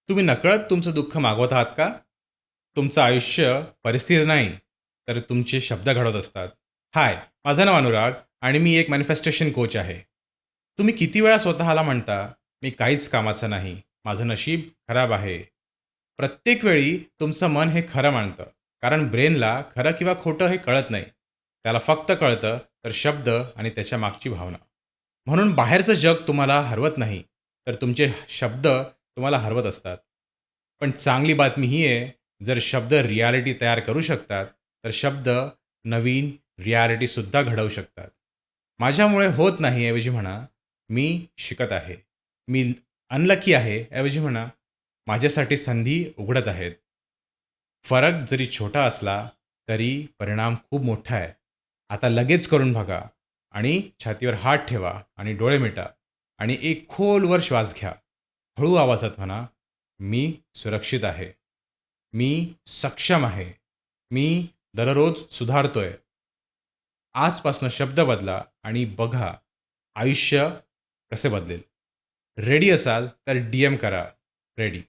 तुम्ही नकळत तुमचं दुःख मागवत आहात का? तुमचं आयुष्य परिस्थिती नाही, तर तुमचे शब्द घडवत असतात. हाय, माझं नाव अनुराग आणि मी एक मॅनिफेस्टेशन कोच आहे. तुम्ही किती वेळा स्वतःला म्हणता, "मी काहीच कामाचा नाही. माझं नशीब खराब आहे." प्रत्येक वेळी तुमचं मन हे खरं मानतं. कारण ब्रेनला खरं किंवा खोटं हे कळत नाही. त्याला फक्त कळतं तर शब्द आणि त्याच्या मागची भावना. म्हणून बाहेरचं जग तुम्हाला हरवत नाही, तर तुमचे शब्द तुम्हाला हरवत असतात. पण चांगली बातमी ही आहे, जर शब्द रिॲलिटी तयार करू शकतात, तर शब्द नवीन रिॲलिटीसुद्धा घडवू शकतात. माझ्यामुळे होत नाही ऐवजी म्हणा, मी शिकत आहे. मी अनलकी आहे ऐवजी म्हणा, माझ्यासाठी संधी उघडत आहेत. फरक जरी छोटा असला, तरी परिणाम खूप मोठा आहे. आता लगेच करून बघा आणि छातीवर हात ठेवा आणि डोळे मिटा आणि एक खोलवर श्वास घ्या. हळू आवाजात म्हणा, "मी सुरक्षित आहे. मी सक्षम आहे. मी दररोज सुधारतोय." आजपासून शब्द बदला आणि बघा, आयुष्य कसे बदलेल. रेडी असाल तर डी-एम करा. रेडी.